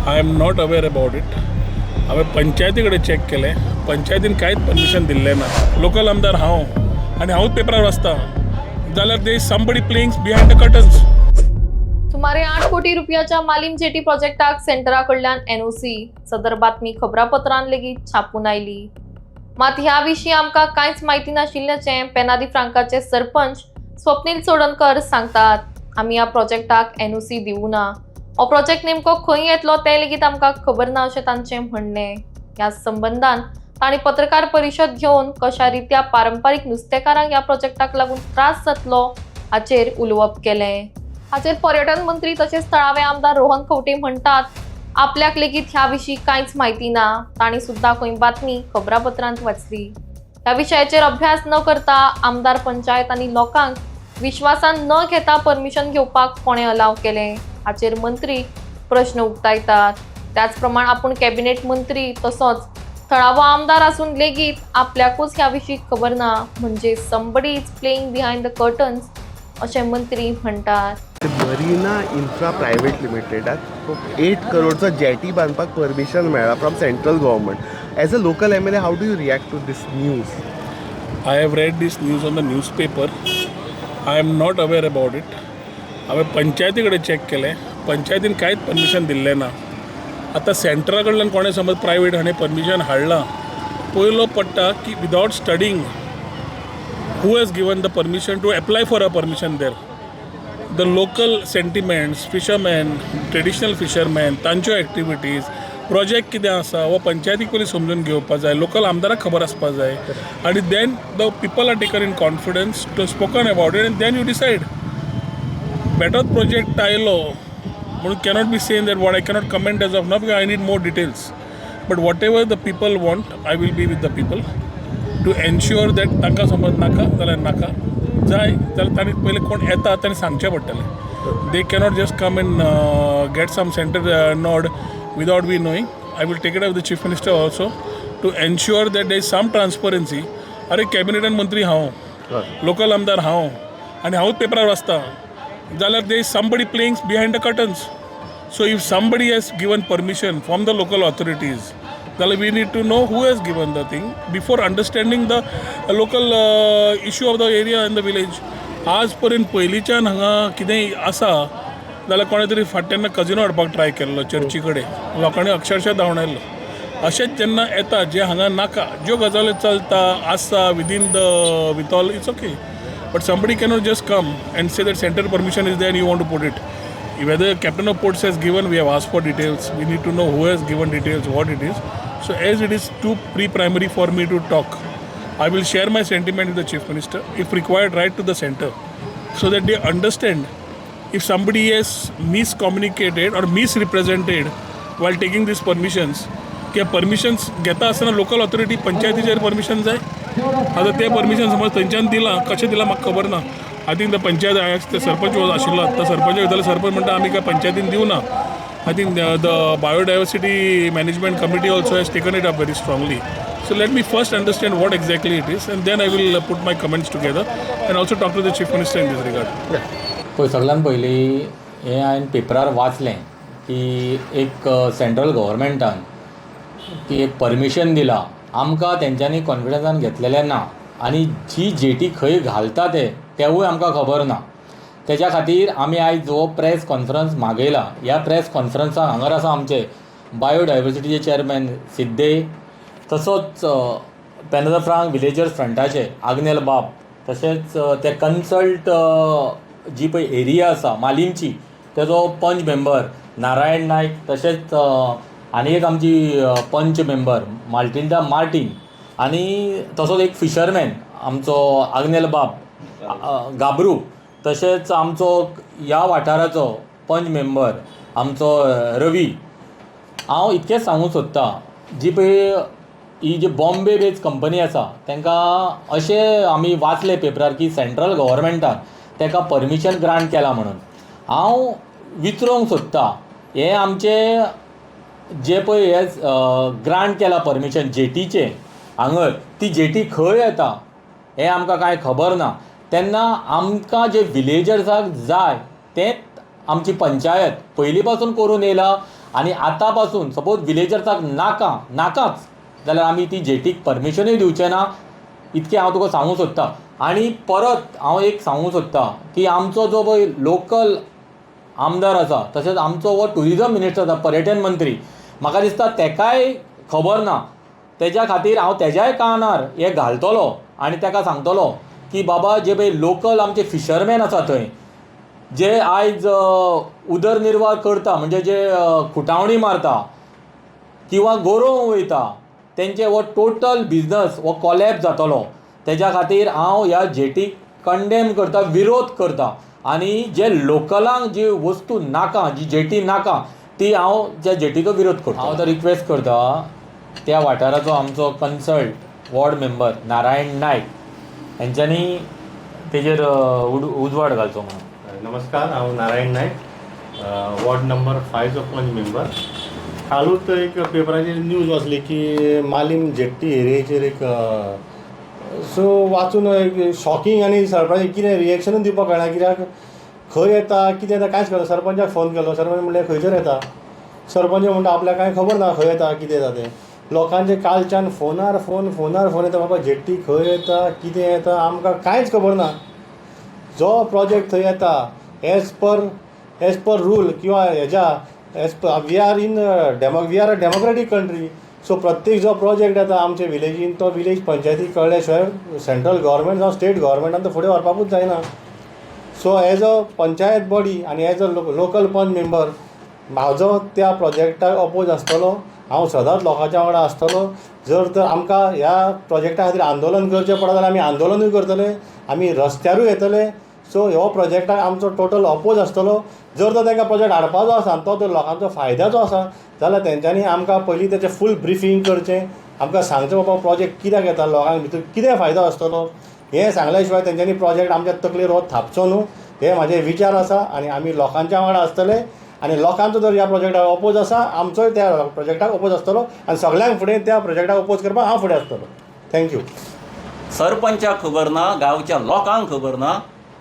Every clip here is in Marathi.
I am not aware about it. हांवें पंचायती कडेन चॅक केलें. पंचायतीन कांयच परमिशन दिल्लें ना. लोकल आमदार हांव आनी हांवूच पेपरार वाचतां जाल्यार there is somebody playing behind the curtains. सुमारे 8 कोटी रुपयाच्या मालीम जेटी प्रोजेक्टाक सेंटराकडल्यान एनओसी सदर बातमी खबरापत्रांत लेगीत छापून आयली. मात ह्या विशीं आमकां कांयच म्हायती नाशिल्ल्याचें पेनादी फ्रांकाचे सरपंच स्वप्नील चोडणकर सांगतात. आमी ह्या प्रोजेक्टाक एनओसी दिवूं ना. हो प्रोजेक्ट नेमको खंय येतलो तें लेगीत आमकां खबर ना अशें तांचें म्हणणें. ह्या संबंधान तांणी पत्रकार परिशद घेवन कशा रित्या पारंपारीक नुस्तेकारांक ह्या प्रोजेक्टाक लागून त्रास जातलो हाचेर उलोवप केलें. हाचेर पर्यटन मंत्री तशेंच थळावे आमदार रोहन खंवटे म्हणटात आपल्याक लेगीत ह्या विशीं कांयच म्हायती ना. तांणी सुद्दां खंय बातमी खबरापत्रांत वाचली. ह्या विशयाचेर अभ्यास न करता आमदार पंचायत आनी लोकांक विश्वासान न घेता परमिशन घेवपाक कोणें अलाव केलें हाचेर मंत्री प्रश्न उक्तायतात. त्याच प्रमाण आपूण कॅबिनेट मंत्री तसोच थळावो आमदार आसून लेगीत आपल्याकूच ह्या विशीं खबर ना म्हणजे somebody is playing behind the curtains अशें मंत्री म्हणटात. मरीना इन्फ्रा प्रायवेट लिमिटेडाक 8 करोडचो जेटी बांदपाक परमिशन मेळ्ळा from central government. As a local M L A how do you react to this news? I have read this news on the newspaper. I am not aware about it. हांवें पंचायती कडेन चॅक केलें. पंचायतीन कांयच परमिशन दिल्लें ना. आतां सेंटरा कडल्यान कोणें समज प्रायवेट हाणें परमिशन हाडलां पयलो पडटा की without studying who has given the permission to apply for a permission there. The local sentiments, fishermen, traditional fishermen, तांच्यो activities, project कितें आसा वो पंचायतीक पयलीं समजून घेवपाक जाय. लोकल आमदाराक खबर आसपाक जाय आनी then the people are taken in confidence to spoken about it and then you decide. बेटोच प्रोजेक्ट आयलो म्हणून cannot be seen that what I cannot comment as of now because I need more details. But whatever the people want I will be with the people to ensure that तांकां समज नाका जाल्यार नाका. जाय जाल्यार तांणी पयलीं कोण येता तांणी सांगचें पडटलें. They cannot just come in get some centre nod without we knowing. I will take it up the chief minister also to ensure that there is some transparency. अरे कॅबिनेटान मंत्री हांव, लोकल आमदार हांव आनी हांवूच पेपरार वाचतां जाल्यार there is somebody playing behind the curtains. So if somebody has given permission from the local authorities जाल्यार we need to know who has given the thing before understanding the local issue of the area in the village. आज पर्यंत पयलींच्यान हांगा कितेंय आसा जाल्यार कोणें तरी फाटल्यान कजिनो हाडपाक ट्राय केल्लो चर्ची कडेन. लोकांनी अक्षरशः धांवडायल्लो. अशेंच जेन्ना येता जे हांगा नाका ज्यो गजाली चलता आसा with all it's okay. But somebody cannot just come and say that centre permission is there and you want to put it. Whether captain of ports has given, we have asked for details. We need to know who has given details, what it is. So as it is too pre-primary for me to talk, I will share my sentiment with the chief minister, if required, write to the center, so that they understand if somebody has miscommunicated or misrepresented while taking these permissions. की परमिशन्स घेता आसतना लोकल ऑथॉरिटी पंचायतीचेर परमिशन जाय. आतां ते परमिशन समज थंयच्यान दिलां कशें दिलां म्हाका खबर ना. आय थिंक द पंचायत ते सरपंच आशिल्लो आतां सरपंच वयतालो. सरपंच म्हणटा आमी काय पंचायतीन दिवं ना. I think the biodiversity management committee also has taken it up very strongly. So let me first understand what exactly it is and then I will put my comments together and also talk to the chief minister in this regard. पळय सगळ्यान पयलीं हें हांवें पेपरार वाचलें की एक सेंट्रल गव्हर्मेंटान की एक परमिशन दिलां. आमकां तेंच्यांनी कॉन्फिडन्सान घेतलेलें ना आनी जी जेटी खंय घालता तेवूय आमकां खबर ना. तेच्या खातीर आमी आयज जो प्रेस कॉन्फरन्स मागयला ह्या प्रेस कॉन्फरन्साक हांगार आसा आमचे बायोडायवर्सिटीचे चेअरमॅन सिद्धे, तसोच पेनादी फ्रांक विलेजर्स फ्रंटाचे आग्नेल बाब, तशेंच ते कन्सल्ट जी पळय एरिया आसा मालीमची तेजो पंच मेंबर नारायण नायक, तशेंच आनी एक आमची पंच मेंबर माल्टिंडा मार्टीन आनी तसोच एक फिशरमॅन आमचो आग्नेल बाब गाबरू, तशेंच आमचो ह्या वाठाराचो पंच मेंबर आमचो रवी. हांव इतकेंच सांगूंक सोदतां जी पळय ही जी बॉम्बे बेज कंपनी आसा तांकां अशें आमी वाचलें पेपरार की सेंट्रल गव्हर्मेंटान ताका परमिशन ग्रांट केला म्हणून. हांव विचारूंक सोदतां हें आमचें जे पळय हे ग्रांट केला परमिशन जेटीचें हांगर, ती जेटी खंय येता हें आमकां कांय खबर ना. तेन्ना आमकां जे विलेजर्साक जाय तेंच आमची पंचायत पयलीं पासून करून येयला आनी आतां पासून सपोज विलेजर्साक नाकाच जाल्यार आमी ती जेटीक परमिशनूय दिवचें ना इतकें हांव तुका सांगूंक सोदतां. आनी परत हांव एक सांगूंक सोदतां की आमचो जो पळय लोकल आमदार आसा तशेंच आमचो हो टुरिजम मिनिस्टर आसा पर्यटन मंत्री म्हाका दिसता तेकाय खबर ना. तेज्या खातीर हांव तेज्याय कानार हें घालतलो आनी तेका सांगतलो की बाबा जे पळय लोकल आमचे फिशरमॅन आसा थंय जे आयज उदरनिर्वाह करता म्हणजे जे खुटावणी मारता किंवा गोरोवंक वयता तेंचे हो टोटल बिजनस हो कॉलॅप्स जातलो. तेज्या खातीर हांव ह्या जेटीक कंडेम करता, विरोध करता. आनी जे लोकलांक जी वस्तू नाका, जी जेटी नाका ती हांव त्या जेटीचो विरोध करता. हांव तो रिक्वेस्ट करता त्या वाठाराचो आमचो कन्सल्ट वॉर्ड मेंबर नारायण नायक हेंच्यांनी तेजेर उजवाड घालचो म्हणून. नमस्कार, हांव नारायण नायक, वॉर्ड नंबर 5 चो पंच मेंबर. हालूच एक पेपराचेर न्यूज वाचली की मालीम जेट्टी एरियेचेर एक सो वाचून एक शॉकिंग आनी सरप्रायजींग कितें रिएक्शन दिवपाक कळना. कित्याक खंय येता कितें येता कांयच कळना. सरपंचाक फोन केलो, सरपंच म्हणलें खंयसर येता. सरपंच म्हणटा आपल्याक कांय खबर ना खंय येता कितें येता तें. लोकांचे कालच्यान फोनार फोन येता, बाबा जेट्टी खंय येता कितें येता आमकां कांयच खबर ना. जो प्रोजेक्ट थंय येता एज पर रूल किंवा हेज्या we are a democratic country. So प्रत्येक जो प्रोजेक्ट येता आमच्या विलेजीन तो विलेज पंचायतीक कळ्ळे शिवाय सेंट्रल गव्हर्मेंट जावं स्टेट गव्हर्मेंटान तो फुडें व्हरपाकूच जायना. So as a panchayat body आनी एज अ लोकल पंच मेंबर म्हाजो त्या प्रोजेक्टाक अपोज आसतलो. हांव सदांच लोकांच्या वांगडा आसतलो. जर तर आमकां ह्या प्रोजेक्टा खातीर आंदोलन करचें पडत जाल्यार आमी आंदोलनूय करतले, आमी रस्त्यारूय येतले. सो ह्यो प्रोजेक्टाक आमचो टोटल अपोज आसतलो. जर तर तांकां प्रोजेक्ट हाडपाचो आसा आनी तो जर लोकांचो फायद्याचो आसा जाल्यार तेंच्यांनी आमकां पयलीं तेचें फूल ब्रिफींग करचें, आमकां सांगचें बाबा प्रोजेक्ट कित्याक येता, लोकांक भितर कितें फायदो आसतलो. हें सांगल्या शिवाय तेंच्यांनी प्रोजेक्ट आमच्या तकलेर हो थापचो न्हू. हे म्हाजे विचार आसा आनी आमी लोकांच्या वांगडा आसतले. आनी लोकांचो जर ह्या प्रोजेक्टाक अपोज आसा आमचोय त्या प्रोजेक्टाक अपोज आसतलो आनी सगळ्यांक फुडें त्या प्रोजेक्टाक अपोज करपाक हांव फुडें आसतलो. थँक्यू. सरपंचाक खबर ना, गांवच्या लोकांक खबर ना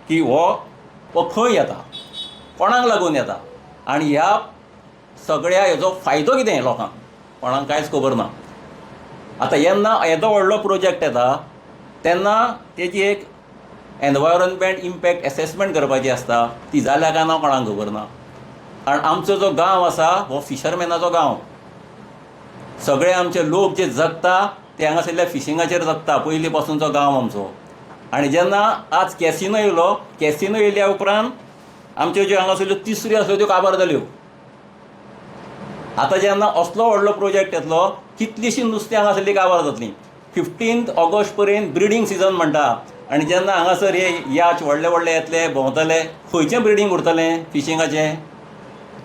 की हो खंय येता, कोणाक लागून येता आनी ह्या सगळ्या हेजो फायदो कितें लोकांक कोणाक कांयच खबर ना. आतां जेन्ना येदो व्हडलो प्रोजेक्ट येता तेन्ना तेजी एक एनवायरमेंट इम्पॅक्ट एसेसमेंट करपाची आसता. ती जाल्या काय ना कोणाक खबर ना. आनी आमचो जो गांव आसा हो फिशरमॅनाचो गांव. सगळे आमचे लोक जे जगता ते हांगासरल्या फिशिंगाचेर जगता. पयलीं पासूनचो गांव आमचो. आनी जेन्ना आज कॅसिनो येयलो, कॅसिनो येयल्या उपरांत आमच्यो ज्यो हांगासरल्यो तिसऱ्यो आसल्यो त्यो काबार जाल्यो. आतां जेन्ना असलो व्हडलो प्रोजेक्ट येतलो कितलींशीं नुस्तीं हांगासरलीं काबार जातलीं. 15 ऑगस्ट पर्यंत ब्रिडींग सिजन म्हणटा. आनी जेन्ना हांगासर हे याच व्हडले व्हडले येतले भोंवतले खंयचें ब्रिडींग उरतलें फिशिंगाचें.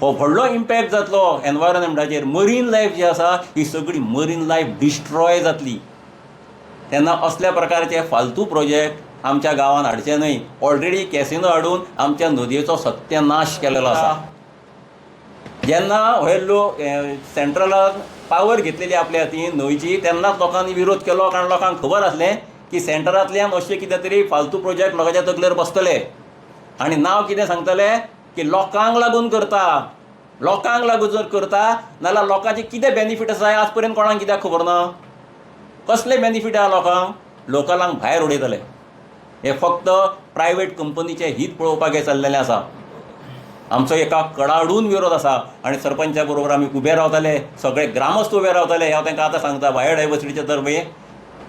हो व्हडलो इम्पॅक्ट जातलो एनवायरमेंटाचेर. मरीन लायफ जी आसा ही सगळी मरीन लायफ डिस्ट्रॉय जातली. तेन्ना असल्या प्रकारचे फालतू प्रोजेक्ट आमच्या गांवांत हाडचे न्हय. ऑलरेडी कॅसिनो हाडून आमच्या नदयेचो सत्यानाश केलेलो आसा. जेन्ना हे लोक सेंट्रलान पावर घेतलेली आपल्या हातीन न्हंयची तेन्नाच लोकांनी विरोध केलो. कारण लोकांक खबर आसलें की सेंटरांतल्यान अशें कितें तरी फालतू प्रोजेक्ट लोकांच्या तकलेर बसतले आनी नांव कितें सांगतले की लोकांक लागून करता. लोकांक लागून जर करता नाल्यार लोकांचे कितें बेनिफीट आसा आज पर्यंत कोणाक कित्याक खबर ना. कसले बेनिफीट आहा लोकांक. लोकलांक भायर उडयतले. हे फक्त प्रायवेट कंपनीचे हीत पळोवपाक हे चल्लेलें आसा. आमचो एका कडाडून विरोध आसा आनी सरपंचा बरोबर आमी उबे रावतले. सगळे ग्रामस्थ उबे रावतले. हांव तांकां आतां सांगता बायोडायवर्सिटीचे तर्फे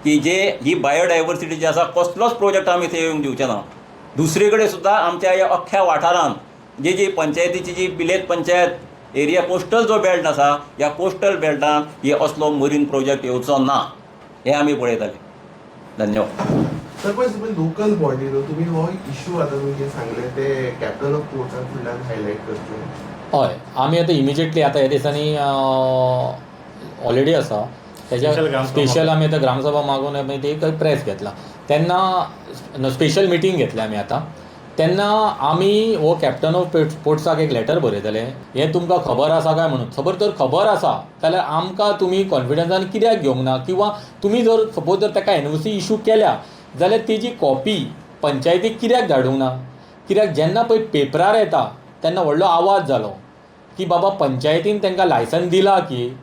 की ही बायोडायवर्सिटी जी आसा कसलोच प्रोजेक्ट आमी थंय येवंक दिवचे ना. दुसरे कडेन सुद्दां आमच्या ह्या अख्ख्या वाठारांत जी पंचायतीची जी विलेज पंचायत एरिया कोस्टल जो बेल्ट आसा ह्या कोस्टल बेल्टान हे असलो मरीन प्रोजेक्ट येवचो ना हे आमी पळयतले. धन्यवाद. सरपंच तुम्ही लोकल बॉडी तुम्ही हो इश्यू आता तुम्ही जे सांगले ते कॅप्टन ऑफ कोर्टान फुडल्यान हायलायट करचे. हय आमी आतां इमिजिएटली आतां ह्या दिसांनी ऑलरेडी आसा तेज्या स्पेशल आमी आतां ग्रामसभा मागून आमी ती एक प्रेस घेतला. तेन्ना स्पेशल मिटींग घेतली आमी आतां. तेन्ना आमी हो कॅप्टन ऑफ पोर्ट्साक एक लेटर बरयतले. हें तुमकां खबर आसा काय म्हणून. खबर आसा जाल्यार आमकां तुमी कॉन्फिडन्सान कित्याक घेवंक ना. किंवा तुमी जर सपोज जर ताका NOC इशू केल्या जाल्यार तेजी कॉपी पंचायतीक कित्याक धाडूंक ना. कित्याक जेन्ना पळय पेपरार येता तेन्ना व्हडलो आवाज जालो की बाबा पंचायतीन तांकां लायसन दिला की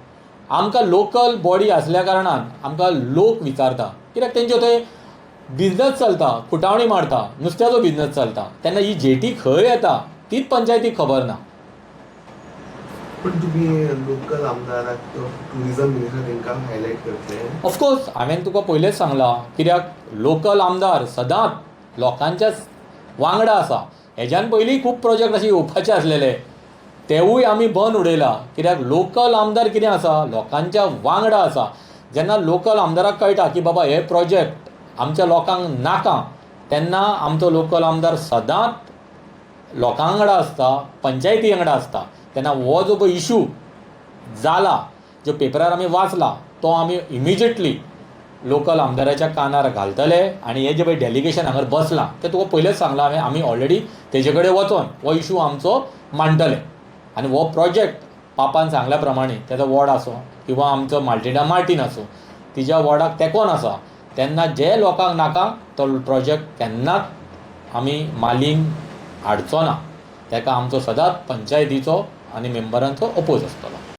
आमकां लोकल बॉडी आसल्या कारणान आमकां लोक विचारता कित्याक तेंच्यो थंय बिझनस चलता, खुटावणी मारता, नुस्त्याचो बिझनस चलता, तेन्ना ही जेटी खंय येता तीच पंचायतीक खबर ना. पण तुम्ही लोकल आमदाराक टुरिझम मिनिस्टर तांकां हायलायट करतले. ऑफकोर्स हांवें तुका पयलेंच सांगलां कित्याक लोकल आमदार सदांच लोकांच्याच वांगडा आसा. हेज्यान पयलीं खूब प्रोजेक्ट अशे येवपाचे आसलेले तेवूय आमी बंद उडयला कित्याक लोकल आमदार कितें आसा लोकांच्या वांगडा आसा. जेन्ना लोकल आमदाराक कळटा की बाबा हे प्रोजेक्ट आमच्या लोकांक नाका तेन्ना आमचो लोकल आमदार सदांच लोकां वांगडा आसता, पंचायती वांगडा आसता. तेन्ना हो जो पळय इशू जाला जो पेपरार आमी वाचला तो आमी इमिजिएटली लोकल आमदाराच्या कानार घालतले आनी हे जे पळय डेलिगेशन हांगर बसलां तें तुका पयलेंच सांगलां हांवें आमी ऑलरेडी तेजे कडेन वचोन हो इशू आमचो मांडटले. आनी हो प्रोजेक्ट पापान सांगल्या प्रमाणे तेजो वॉर्ड आसूं किंवा आमचो माल्टिडा मार्टीन आसूं तिच्या वॉर्डाक तेंकोन आसा तेन्ना जे लोकांक नाका तो प्रोजेक्ट केन्नाच आमी मालीम हाडचो ना. ताका आमचो सदांच पंचायतीचो आनी मेंबरांचो अपोज आसतलो.